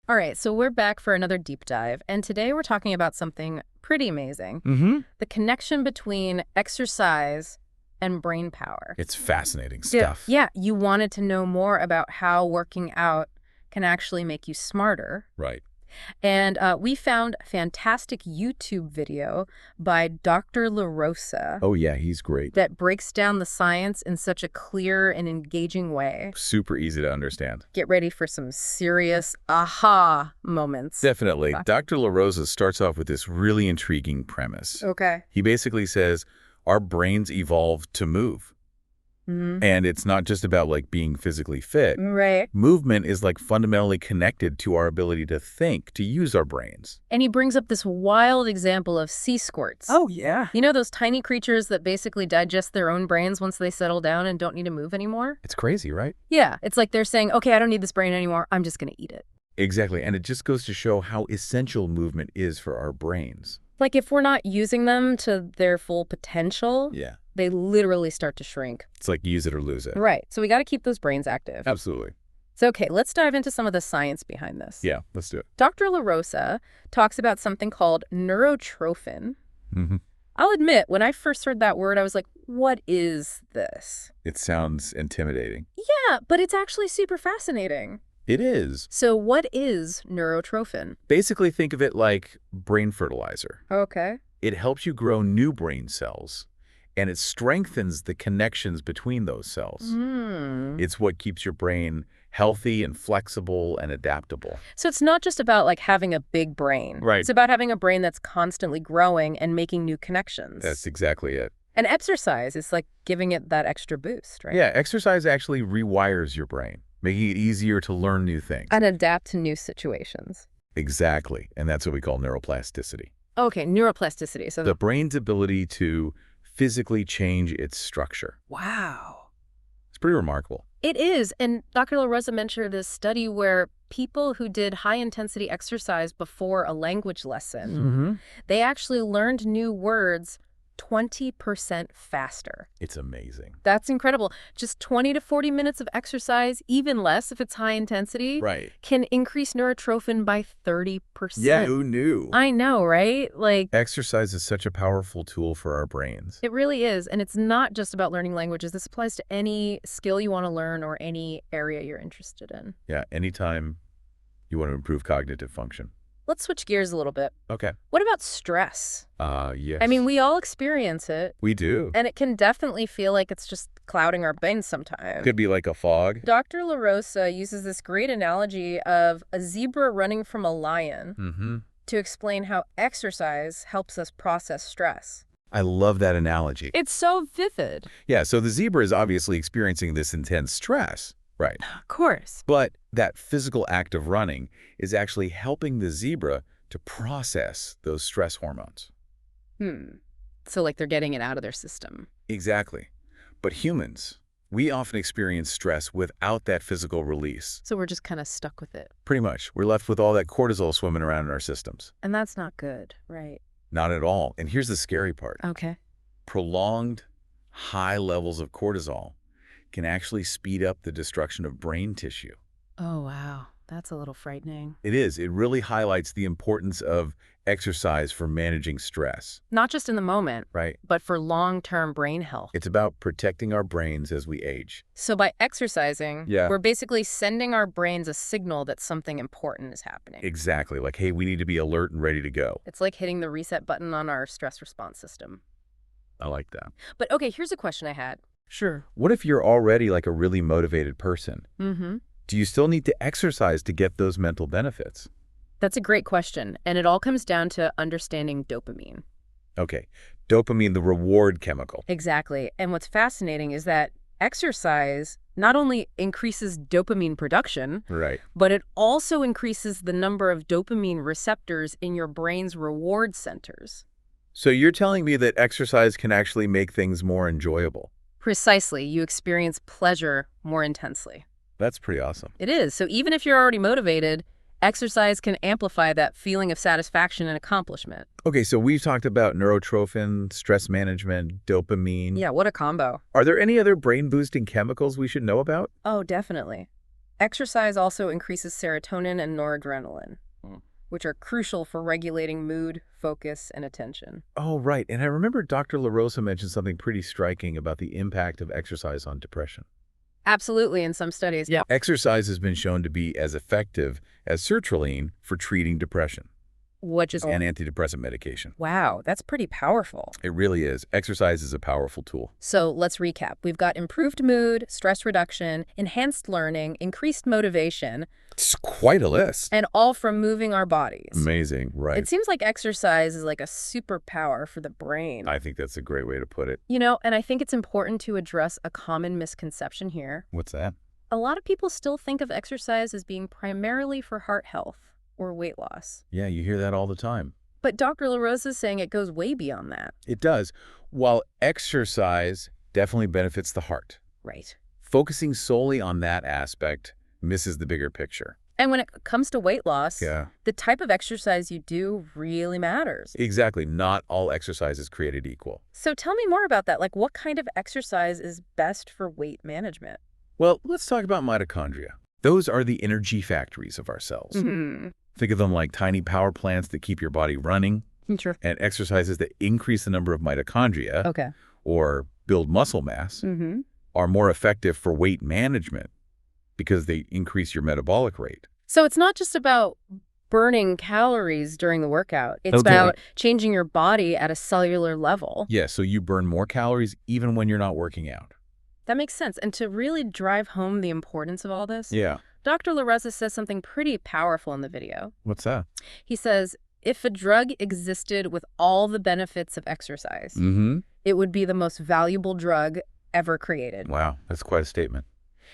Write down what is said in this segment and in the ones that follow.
All right, so we're back for another deep dive, and today we're talking about something pretty amazing. The connection between exercise and brain power. It's fascinating Yeah, stuff. yeah, you wanted to know more about how working out can actually make you smarter. Right. And we found a fantastic YouTube video by Dr. Rosa Oh, yeah, he's great. that breaks down the science in such a clear and engaging way. Super easy to understand. Get ready for some serious aha moments. Definitely. Dr. La Rosa starts off with this really intriguing premise. Okay. He basically says our brains evolved to move. And it's not just about like being physically fit. Right. Movement is like fundamentally connected to our ability to think, to use our brains. And he brings up this wild example of sea squirts. Oh, yeah. You know those tiny creatures that basically digest their own brains once they settle down and don't need to move anymore? It's crazy, right? Yeah. It's like they're saying, okay, I don't need this brain anymore. I'm just going to eat it. Exactly. And it just goes to show how essential movement is for our brains. Like if we're not using them to their full potential, Yeah. they literally start to shrink. It's like use it or lose it. Right. So we got to keep those brains active. Absolutely. So, okay, let's dive into some of the science behind this. Yeah, let's do it. Dr. La Rosa talks about something called neurotrophin. Mm-hmm. I'll admit, when I first heard that word, I was like, what is this? It sounds intimidating. Yeah, but it's actually super fascinating. It is. So what is neurotrophin? Basically, think of it like brain fertilizer. Okay. It helps you grow new brain cells, and it strengthens the connections between those cells. It's what keeps your brain healthy and flexible and adaptable. So it's not just about like having a big brain. Right. It's about having a brain that's constantly growing and making new connections. That's exactly it. And exercise is like giving it that extra boost, right? Yeah, exercise actually rewires your brain, making it easier to learn new things. And adapt to new situations. Exactly. And that's what we call neuroplasticity. Okay, neuroplasticity. So The brain's ability to physically change its structure. wow. It's pretty remarkable. It is. And Dr. La Rosa mentioned this study where people who did high-intensity exercise before a language lesson, they actually learned new words 20% faster. It's amazing. That's incredible. Just 20 to 40 minutes of exercise, even less if it's high intensity, Right. can increase neurotrophin by 30%. Yeah, who knew? I know, right? Like, Exercise is such a powerful tool for our brains. it really is. And it's not just about learning languages. This applies to any skill you want to learn or any area you're interested in. Yeah, anytime you want to improve cognitive function. Let's switch gears a little bit. Okay. What about stress? Yes. I mean, we all experience it, we do. and it can definitely feel like it's just clouding our brains sometimes. Could be like a fog. Dr. La Rosa uses this great analogy of a zebra running from a lion to explain how exercise helps us process stress. I love that analogy. It's so vivid. Yeah, so the zebra is obviously experiencing this intense stress. Right. Of course. But that physical act of running is actually helping the zebra to process those stress hormones. So like they're getting it out of their system. Exactly. But humans, we often experience stress without that physical release. So we're just kind of stuck with it. Pretty much. We're left with all that cortisol swimming around in our systems. And that's not good, right? Not at all. And here's the scary part. Okay. Prolonged high levels of cortisol can actually speed up the destruction of brain tissue. Oh, wow. That's a little frightening. It is. It really highlights the importance of exercise for managing stress. Not just in the moment, Right. but for long-term brain health. It's about protecting our brains as we age. So by exercising, Yeah. we're basically sending our brains a signal that something important is happening. Exactly. Like, hey, we need to be alert and ready to go. It's like hitting the reset button on our stress response system. I like that. But okay, here's a question I had. Sure. What if you're already like a really motivated person? Do you still need to exercise to get those mental benefits? That's a great question, and it all comes down to understanding dopamine. Okay. Dopamine, the reward chemical. Exactly. And what's fascinating is that exercise not only increases dopamine production, Right. but it also increases the number of dopamine receptors in your brain's reward centers. So you're telling me that exercise can actually make things more enjoyable? Precisely. You experience pleasure more intensely. That's pretty awesome. It is. So even if you're already motivated, exercise can amplify that feeling of satisfaction and accomplishment. Okay, so we've talked about neurotrophin, stress management, dopamine. Yeah, what a combo. Are there any other brain-boosting chemicals we should know about? Oh, definitely. Exercise also increases serotonin and noradrenaline, which are crucial for regulating mood, focus, and attention. Oh, right. And I remember Dr. Rosa mentioned something pretty striking about the impact of exercise on depression. Absolutely, in some studies. Yeah. Exercise has been shown to be as effective as sertraline for treating depression. Which is And antidepressant medication. Wow, that's pretty powerful. It really is. Exercise is a powerful tool. So let's recap. We've got improved mood, stress reduction, enhanced learning, increased motivation. It's quite a list. And all from moving our bodies. Amazing, right? It seems like exercise is like a superpower for the brain. I think that's a great way to put it. You know, and I think it's important to address a common misconception here. What's that? A lot of people still think of exercise as being primarily for heart health or weight loss. Yeah, you hear that all the time. But Dr. Rosa is saying it goes way beyond that. It does. While exercise definitely benefits the heart, Right. focusing solely on that aspect misses the bigger picture. And when it comes to weight loss, Yeah. the type of exercise you do really matters. Exactly. Not all exercise is created equal. So tell me more about that. Like, what kind of exercise is best for weight management? Well, let's talk about mitochondria. Those are the energy factories of our cells. Think of them like tiny power plants that keep your body running, Sure. and exercises that increase the number of mitochondria Okay. or build muscle mass are more effective for weight management because they increase your metabolic rate. So it's not just about burning calories during the workout. It's Okay. about changing your body at a cellular level. Yeah, so you burn more calories even when you're not working out. That makes sense. And to really drive home the importance of all this, Yeah. Dr. Rosa says something pretty powerful in the video. What's that? He says, if a drug existed with all the benefits of exercise, it would be the most valuable drug ever created. Wow, that's quite a statement.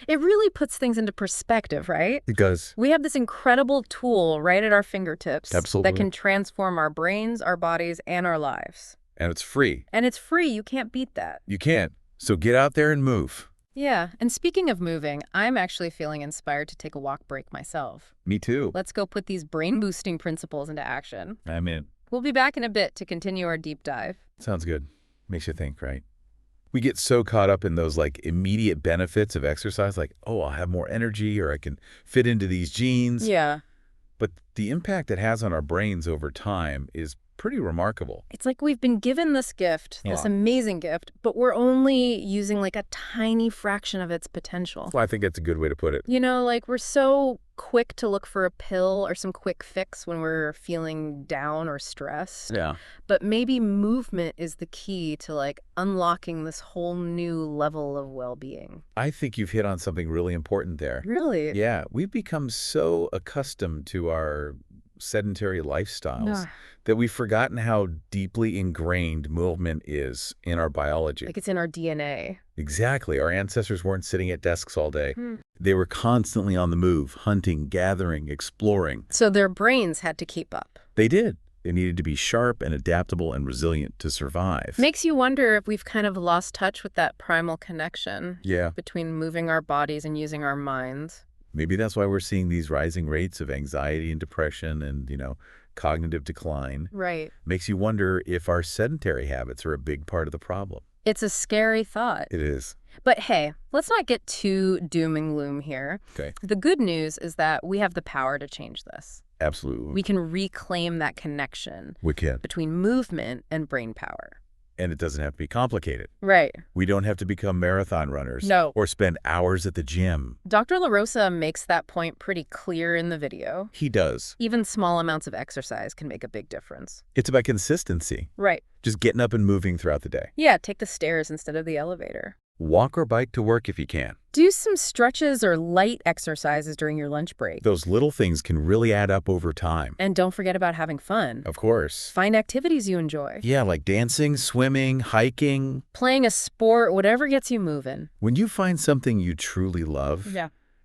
It really puts things into perspective, right? It does. We have this incredible tool right at our fingertips Absolutely. that can transform our brains, our bodies, and our lives. And it's free. And it's free. You can't beat that. You can't. So get out there and move. Yeah. And speaking of moving, I'm actually feeling inspired to take a walk break myself. Me too. Let's go put these brain-boosting principles into action. I'm in. We'll be back in a bit to continue our deep dive. Sounds good. Makes you think, right? We get so caught up in those like immediate benefits of exercise, like, oh, I'll have more energy or I can fit into these jeans. Yeah. But the impact it has on our brains over time is pretty remarkable. It's like we've been given this gift, this Yeah. amazing gift, but we're only using like a tiny fraction of its potential. Well, I think that's a good way to put it. You know, like we're so quick to look for a pill or some quick fix when we're feeling down or stressed. Yeah. But maybe movement is the key to like unlocking this whole new level of well-being. I think you've hit on something really important there. Really? Yeah, we've become so accustomed to our sedentary lifestyles that we've forgotten how deeply ingrained movement is in our biology. Like it's in our DNA. Exactly. Our ancestors weren't sitting at desks all day. They were constantly on the move, hunting, gathering, exploring. So their brains had to keep up. They did. They needed to be sharp and adaptable and resilient to survive. Makes you wonder if we've kind of lost touch with that primal connection Yeah. between moving our bodies and using our minds. Maybe that's why we're seeing these rising rates of anxiety and depression and, cognitive decline. Right. Makes you wonder if our sedentary habits are a big part of the problem. It's a scary thought. It is. But hey, let's not get too doom and gloom here. Okay. The good news is that we have the power to change this. Absolutely. We can reclaim that connection We can. between movement and brain power. And it doesn't have to be complicated. Right. We don't have to become marathon runners. No. Or spend hours at the gym. Dr. Rosa makes that point pretty clear in the video. He does. Even small amounts of exercise can make a big difference. It's about consistency. Right. Just getting up and moving throughout the day. Yeah, take the stairs instead of the elevator. Walk or bike to work if you can. Do some stretches or light exercises during your lunch break. Those little things can really add up over time. And don't forget about having fun. Of course. Find activities you enjoy. Yeah, like dancing, swimming, hiking. Playing a sport, whatever gets you moving. When you find something you truly love,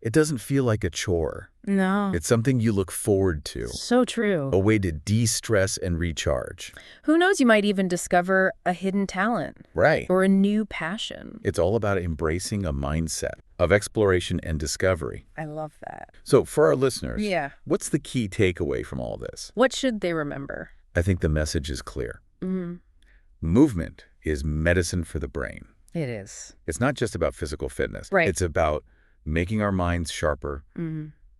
it doesn't feel like a chore. No. It's something you look forward to. So true. A way to de-stress and recharge. Who knows, you might even discover a hidden talent. Right. Or a new passion. It's all about embracing a mindset of exploration and discovery. I love that. So for our listeners, Yeah. what's the key takeaway from all this? What should they remember? I think the message is clear. Mm-hmm. Movement is medicine for the brain. It is. It's not just about physical fitness. Right. It's about making our minds sharper,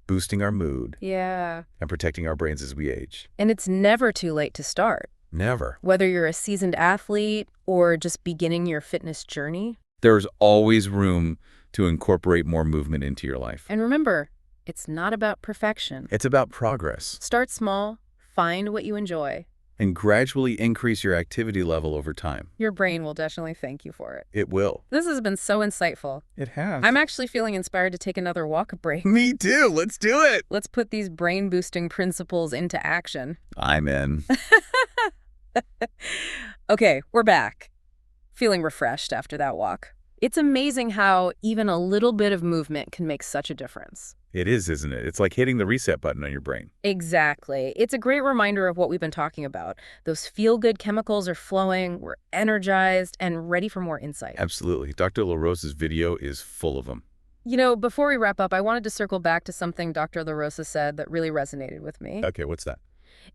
boosting our mood, Yeah. and protecting our brains as we age. And it's never too late to start. Never. Whether you're a seasoned athlete or just beginning your fitness journey. There's always room to incorporate more movement into your life. And remember, it's not about perfection. It's about progress. Start small, find what you enjoy. And gradually increase your activity level over time. Your brain will definitely thank you for it. It will. This has been so insightful. It has. I'm actually feeling inspired to take another walk break. Me too. Let's do it. Let's put these brain-boosting principles into action. I'm in. Okay, we're back. Feeling refreshed after that walk. It's amazing how even a little bit of movement can make such a difference. It is, isn't it? It's like hitting the reset button on your brain. Exactly. It's a great reminder of what we've been talking about. Those feel-good chemicals are flowing, we're energized, and ready for more insight. Absolutely. Dr. LaRosa's video is full of them. You know, before we wrap up, I wanted to circle back to something Dr. Rosa said that really resonated with me. Okay, what's that?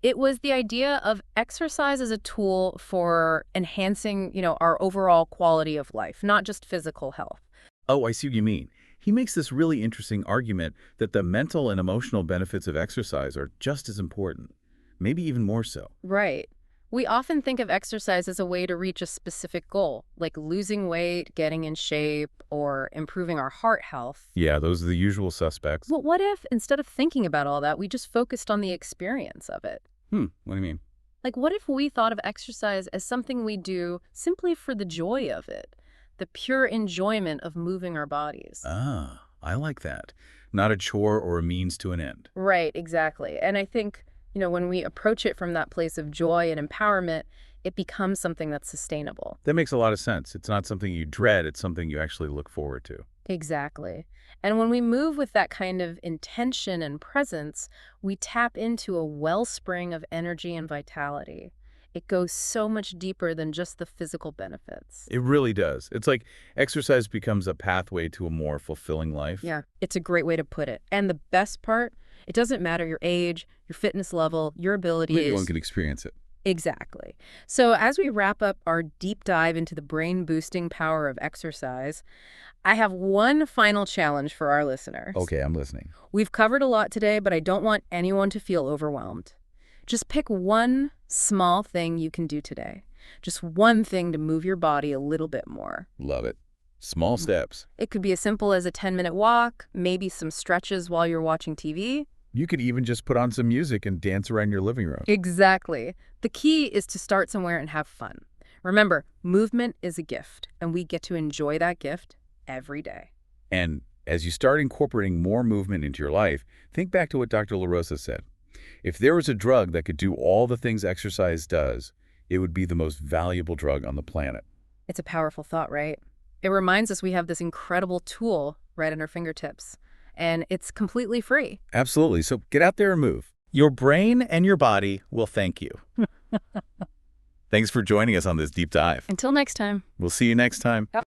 It was the idea of exercise as a tool for enhancing, our overall quality of life, not just physical health. Oh, I see what you mean. He makes this really interesting argument that the mental and emotional benefits of exercise are just as important, maybe even more so. Right. We often think of exercise as a way to reach a specific goal, like losing weight, getting in shape, or improving our heart health. Yeah, those are the usual suspects. But what if, instead of thinking about all that, we just focused on the experience of it? What do you mean? Like, what if we thought of exercise as something we do simply for the joy of it? The pure enjoyment of moving our bodies. Ah, I like that. Not a chore or a means to an end. Right, exactly. And I think, when we approach it from that place of joy and empowerment, it becomes something that's sustainable. That makes a lot of sense. It's not something you dread, it's something you actually look forward to. Exactly. And when we move with that kind of intention and presence, we tap into a wellspring of energy and vitality. It goes so much deeper than just the physical benefits. It really does. It's like exercise becomes a pathway to a more fulfilling life. Yeah, it's a great way to put it. And the best part, it doesn't matter your age, your fitness level, your abilities. Anyone can experience it. Exactly. So as we wrap up our deep dive into the brain-boosting power of exercise, I have one final challenge for our listeners. Okay, I'm listening. We've covered a lot today, but I don't want anyone to feel overwhelmed. Just pick one small thing you can do today. Just one thing to move your body a little bit more. Love it. Small steps. It could be as simple as a 10-minute walk, maybe some stretches while you're watching TV. You could even just put on some music and dance around your living room. Exactly. The key is to start somewhere and have fun. Remember, movement is a gift, and we get to enjoy that gift every day. And as you start incorporating more movement into your life, think back to what Dr. LaRosa said. If there was a drug that could do all the things exercise does, it would be the most valuable drug on the planet. It's a powerful thought, right? It reminds us we have this incredible tool right at our fingertips, and it's completely free. Absolutely. So get out there and move. Your brain and your body will thank you. Thanks for joining us on this deep dive. Until next time. We'll see you next time. Yep.